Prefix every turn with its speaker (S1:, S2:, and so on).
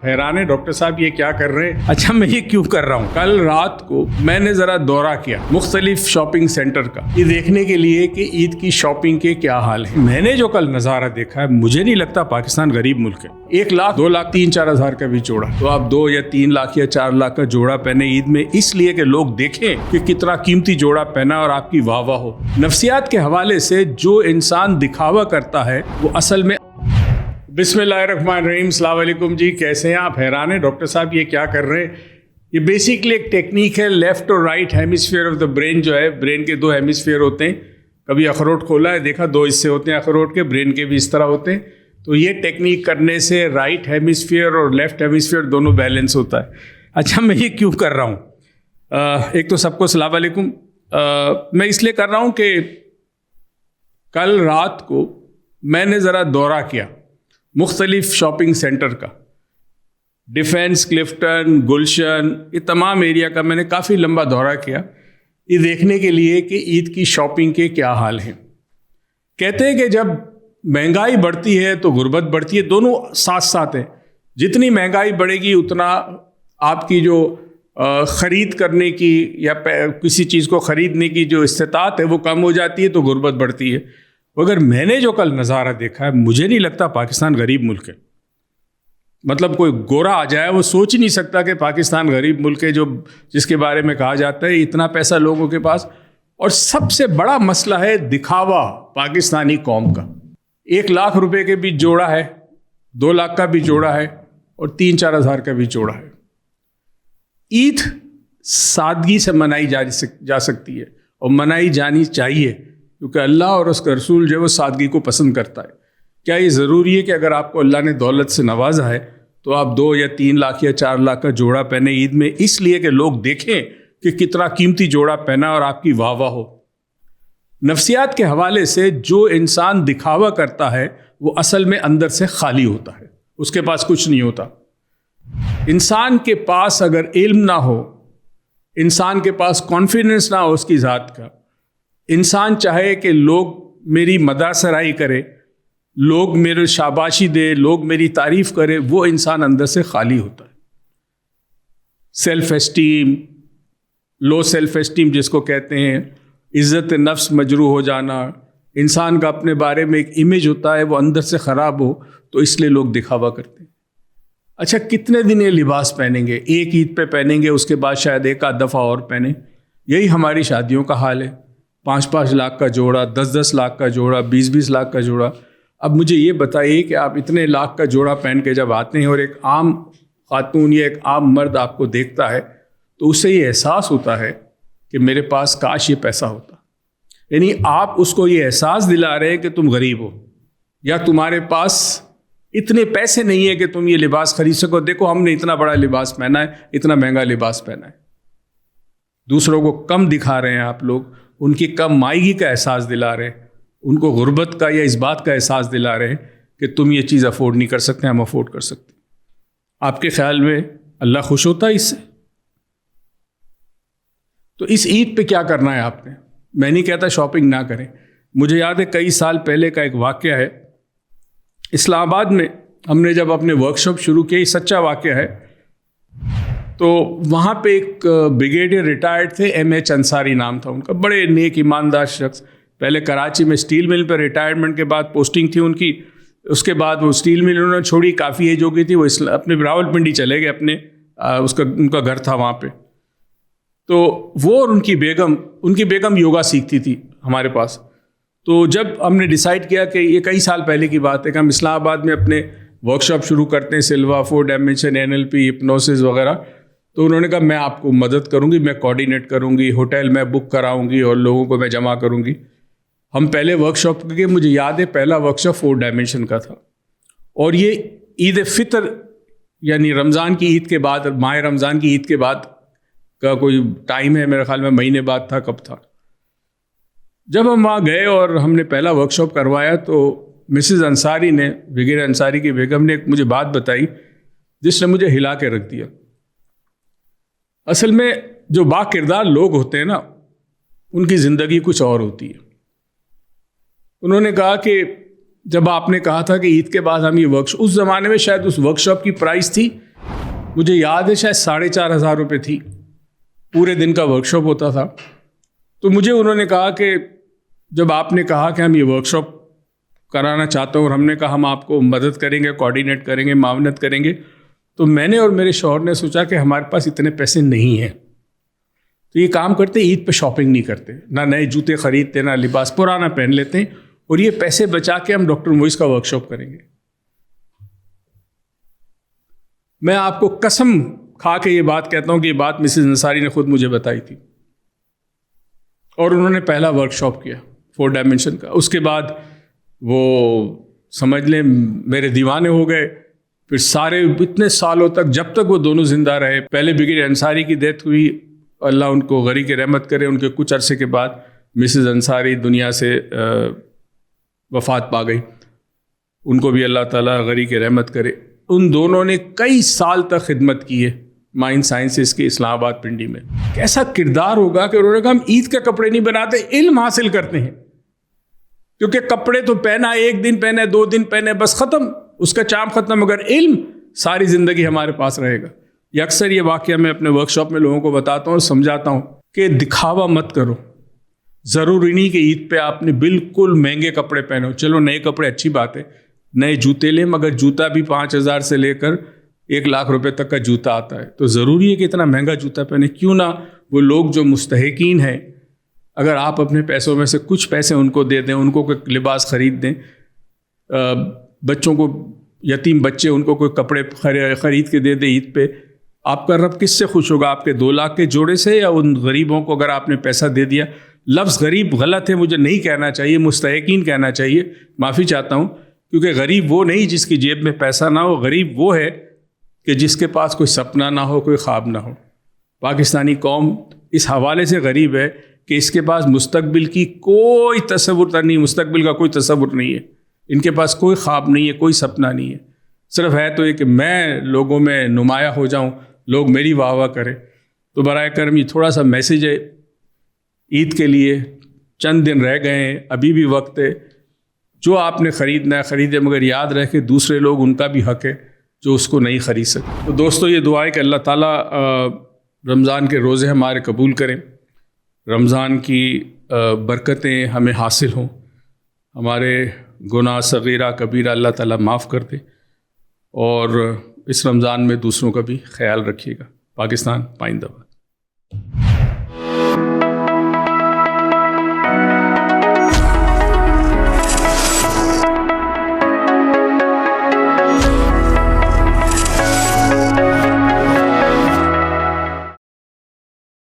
S1: حیران ہے ڈاکٹر صاحب یہ کیا کر رہے ہیں؟ اچھا میں یہ کیوں کر رہا ہوں؟ کل رات کو میں نے ذرا دورہ کیا مختلف شاپنگ سینٹر کا، یہ دیکھنے کے لیے کہ عید کی شاپنگ کے کیا حال ہے۔ میں نے جو کل نظارہ دیکھا ہے، مجھے نہیں لگتا پاکستان غریب ملک ہے۔ 1 لاکھ 2 لاکھ 3-4 ہزار کا بھی جوڑا، تو آپ 2 یا 3 لاکھ یا 4 لاکھ کا جوڑا پہنے عید میں، اس لیے کہ لوگ دیکھیں کہ کتنا قیمتی جوڑا پہنا اور آپ کی واہ واہ ہو۔ نفسیات کے حوالے سے جو انسان دکھاوا کرتا ہے وہ اصل میں بسم اللہ الرحمن الرحیم۔ السلام علیکم جی، کیسے ہیں آپ؟ حیران ہیں ڈاکٹر صاحب یہ کیا کر رہے ہیں؟ یہ بیسیکلی ایک ٹیکنیک ہے، لیفٹ اور right hemisphere of the brain جو ہے، برین کے 2 ہیمیسفیئر ہوتے ہیں۔ کبھی اخروٹ کھولا ہے، دیکھا 2 حصے ہوتے ہیں اخروٹ کے، برین کے بھی اس طرح ہوتے ہیں۔ تو یہ ٹیکنیک کرنے سے رائٹ ہیمیسفیئر اور لیفٹ ہیمیسفیئر دونوں بیلنس ہوتا ہے۔ اچھا میں یہ کیوں کر رہا ہوں؟ ایک تو سب کو السلام علیکم۔ میں اس لیے کر رہا ہوں کہ کل رات کو میں نے ذرا دورہ کیا مختلف شاپنگ سینٹر کا، ڈیفینس، کلفٹن، گلشن، یہ تمام ایریا کا میں نے کافی لمبا دورہ کیا، یہ دیکھنے کے لیے کہ عید کی شاپنگ کے کیا حال ہیں۔ کہتے ہیں کہ جب مہنگائی بڑھتی ہے تو غربت بڑھتی ہے، دونوں ساتھ ساتھ ہیں۔ جتنی مہنگائی بڑھے گی اتنا آپ کی جو خرید کرنے کی یا کسی چیز کو خریدنے کی جو استطاعت ہے وہ کم ہو جاتی ہے، تو غربت بڑھتی ہے۔ مگر میں نے جو کل نظارہ دیکھا ہے، مجھے نہیں لگتا پاکستان غریب ملک ہے۔ مطلب کوئی گورا آ جائے وہ سوچ نہیں سکتا کہ پاکستان غریب ملک ہے، جس کے بارے میں کہا جاتا ہے اتنا پیسہ لوگوں کے پاس۔ اور سب سے بڑا مسئلہ ہے دکھاوا پاکستانی قوم کا۔ 1 لاکھ روپے کے بھی جوڑا ہے، 2 لاکھ کا بھی جوڑا ہے، اور 3-4 ہزار کا بھی جوڑا ہے۔ عید سادگی سے منائی جا سکتی ہے، اور منائی جانی چاہیے، کیونکہ اللہ اور اس کا رسول جو ہے وہ سادگی کو پسند کرتا ہے۔ کیا یہ ضروری ہے کہ اگر آپ کو اللہ نے دولت سے نوازا ہے تو آپ 2 یا 3 لاکھ یا 4 لاکھ کا جوڑا پہنے عید میں، اس لیے کہ لوگ دیکھیں کہ کتنا قیمتی جوڑا پہنا اور آپ کی واہ واہ ہو؟ نفسیات کے حوالے سے جو انسان دکھاوا کرتا ہے وہ اصل میں اندر سے خالی ہوتا ہے، اس کے پاس کچھ نہیں ہوتا۔ انسان کے پاس اگر علم نہ ہو، انسان کے پاس کانفیڈنس نہ ہو اس کی ذات کا، انسان چاہے کہ لوگ میری مدح سرائی کرے، لوگ میرے شاباشی دے، لوگ میری تعریف کرے، وہ انسان اندر سے خالی ہوتا ہے۔ Self esteem, low self esteem جس کو کہتے ہیں، عزت نفس مجروح ہو جانا، انسان کا اپنے بارے میں ایک امیج ہوتا ہے وہ اندر سے خراب ہو، تو اس لیے لوگ دکھاوا کرتے ہیں۔ اچھا کتنے دن یہ لباس پہنیں گے؟ ایک عید پہ پہنیں گے، اس کے بعد شاید ایک آدھ دفعہ اور پہنیں۔ یہی ہماری شادیوں کا حال ہے، 5-5 لاکھ کا جوڑا، 10-10 لاکھ کا جوڑا، 20-20 لاکھ کا جوڑا۔ اب مجھے یہ بتائیے کہ آپ اتنے لاکھ کا جوڑا پہن کے جب آتے ہیں اور ایک عام خاتون یا ایک عام مرد آپ کو دیکھتا ہے، تو اسے یہ احساس ہوتا ہے کہ میرے پاس کاش یہ پیسہ ہوتا۔ یعنی آپ اس کو یہ احساس دلا رہے ہیں کہ تم غریب ہو، یا تمہارے پاس اتنے پیسے نہیں ہے کہ تم یہ لباس خرید سکو۔ دیکھو ہم نے اتنا بڑا لباس پہنا ہے، اتنا مہنگا لباس پہنا ہے۔ دوسروں کو کم دکھا رہے ہیں آپ لوگ، ان کی کم مائیگی کا احساس دلا رہے ہیں، ان کو غربت کا یا اس بات کا احساس دلا رہے ہیں کہ تم یہ چیز افورڈ نہیں کر سکتے، ہم افورڈ کر سکتے۔ آپ کے خیال میں اللہ خوش ہوتا ہے اس سے؟ تو اس عید پہ کیا کرنا ہے آپ نے؟ میں نہیں کہتا شاپنگ نہ کریں۔ مجھے یاد ہے کئی سال پہلے کا ایک واقعہ ہے، اسلام آباد میں ہم نے جب اپنے ورکشاپ شروع کیا، یہ سچا واقعہ ہے۔ تو وہاں پہ ایک بریگیڈیئر ریٹائرڈ تھے، M.H. انصاری نام تھا ان کا، بڑے نیک ایماندار شخص۔ پہلے کراچی میں اسٹیل مل پہ ریٹائرمنٹ کے بعد پوسٹنگ تھی ان کی، اس کے بعد وہ اسٹیل مل انہوں نے چھوڑی، کافی ایج ہو گئی تھی، وہ اپنے راولپنڈی چلے گئے، اپنے ان کا گھر تھا وہاں پہ۔ تو وہ اور ان کی بیگم یوگا سیکھتی تھی ہمارے پاس۔ تو جب ہم نے ڈیسائیڈ کیا کہ یہ کئی سال پہلے کی بات ہے کہ ہم اسلام آباد میں اپنے ورکشاپ شروع کرتے ہیں، سلوا فور ڈائمینشن، NLP، ہپنوسس وغیرہ، تو انہوں نے کہا میں آپ کو مدد کروں گی، میں کوآرڈینیٹ کروں گی، ہوٹل میں بک کراؤں گی اور لوگوں کو میں جمع کروں گی۔ ہم پہلے ورکشاپ کے، مجھے یاد ہے پہلا ورکشاپ 4 ڈائمینشن کا تھا، اور یہ عید فطر یعنی رمضان کی عید کے بعد، ماہ رمضان کی عید کے بعد کا کوئی ٹائم ہے، میرے خیال میں مہینے بعد تھا، کب تھا۔ جب ہم وہاں گئے اور ہم نے پہلا ورکشاپ کروایا تو مسز انصاری نے، بریگیڈیئر انصاری کی بیگم نے ایک مجھے بات بتائی جس نے مجھے ہلا کے رکھ دیا۔ اصل میں جو با کردار لوگ ہوتے ہیں نا، ان کی زندگی کچھ اور ہوتی ہے۔ انہوں نے کہا کہ جب آپ نے کہا تھا کہ عید کے بعد ہم یہ ورکشاپ، اس زمانے میں شاید اس ورکشاپ کی پرائس تھی مجھے یاد ہے شاید 4,500 روپے تھی، پورے دن کا ورک شاپ ہوتا تھا. تو مجھے انہوں نے کہا کہ جب آپ نے کہا کہ ہم یہ ورک شاپ کرانا چاہتے ہیں اور ہم نے کہا ہم آپ کو مدد کریں گے، کوآرڈینیٹ کریں گے، معاونت کریں گے، تو میں نے اور میرے شوہر نے سوچا کہ ہمارے پاس اتنے پیسے نہیں ہیں، تو یہ کام کرتے عید پہ شاپنگ نہیں کرتے، نہ نئے جوتے خریدتے، نہ لباس، پرانا پہن لیتے ہیں، اور یہ پیسے بچا کے ہم ڈاکٹر موئز کا ورک شاپ کریں گے. میں آپ کو قسم کھا کے یہ بات کہتا ہوں کہ یہ بات مسز انصاری نے خود مجھے بتائی تھی، اور انہوں نے پہلا ورک شاپ کیا 4 ڈائمینشن کا. اس کے بعد وہ سمجھ لیں میرے دیوانے ہو گئے. پھر سارے اتنے سالوں تک، جب تک وہ دونوں زندہ رہے، پہلے بریگیڈیئر انصاری کی ڈیتھ ہوئی، اللہ ان کو غری کی رحمت کرے، ان کے کچھ عرصے کے بعد مسز انصاری دنیا سے وفات پا گئی، ان کو بھی اللہ تعالیٰ غری کی رحمت کرے. ان دونوں نے کئی سال تک خدمت کی ہے مائنڈ سائنسز کے اسلام آباد پنڈی میں. کیسا کردار ہوگا کہ انہوں نے کہا ہم عید کے کپڑے نہیں بناتے، علم حاصل کرتے ہیں، کیونکہ کپڑے تو پہنا 1 دن پہنے، 2 دن پہنے، بس ختم، اس کا چام ختم، مگر علم ساری زندگی ہمارے پاس رہے گا. یہ اکثر یہ واقعہ میں اپنے ورک شاپ میں لوگوں کو بتاتا ہوں اور سمجھاتا ہوں کہ دکھاوا مت کرو. ضروری نہیں کہ عید پہ آپ نے بالکل مہنگے کپڑے پہنو. چلو نئے کپڑے اچھی بات ہے، نئے جوتے لیں، مگر جوتا بھی 5,000 سے لے کر 1,00,000 روپے تک کا جوتا آتا ہے. تو ضروری ہے کہ اتنا مہنگا جوتا پہنے. کیوں نہ وہ لوگ جو مستحقین ہیں، اگر آپ اپنے پیسوں میں سے کچھ پیسے ان کو دے دیں، ان کو کوئی لباس خرید دیں، بچوں کو، یتیم بچے، ان کو کوئی کپڑے خرید کے دے دیں عید پہ، آپ کا رب کس سے خوش ہوگا؟ آپ کے 2 لاکھ کے جوڑے سے، یا ان غریبوں کو اگر آپ نے پیسہ دے دیا؟ لفظ غریب غلط ہے، مجھے نہیں کہنا چاہیے، مستحقین کہنا چاہیے، معافی چاہتا ہوں، کیونکہ غریب وہ نہیں جس کی جیب میں پیسہ نہ ہو، غریب وہ ہے کہ جس کے پاس کوئی سپنا نہ ہو، کوئی خواب نہ ہو. پاکستانی قوم اس حوالے سے غریب ہے کہ اس کے پاس مستقبل کی کوئی تصور نہیں، مستقبل کا کوئی تصور نہیں ہے، ان کے پاس کوئی خواب نہیں ہے، کوئی سپنا نہیں ہے. صرف ہے تو یہ کہ میں لوگوں میں نمایاں ہو جاؤں، لوگ میری واہ واہ کریں. تو برائے کرم یہ تھوڑا سا میسیج ہے، عید کے لیے چند دن رہ گئے ہیں، ابھی بھی وقت ہے. جو آپ نے خریدنا ہے خریدے، مگر یاد رہ کہ دوسرے لوگ، ان کا بھی حق ہے جو اس کو نہیں خرید سکتے. تو دوستو یہ دعا ہے کہ اللہ تعالیٰ رمضان کے روزے ہمارے قبول کریں، رمضان کی برکتیں ہمیں حاصل ہوں، ہمارے گناہ صغیرہ کبیرہ اللہ تعالیٰ معاف کر دے، اور اس رمضان میں دوسروں کا بھی خیال رکھیے گا. پاکستان پائندہ باد.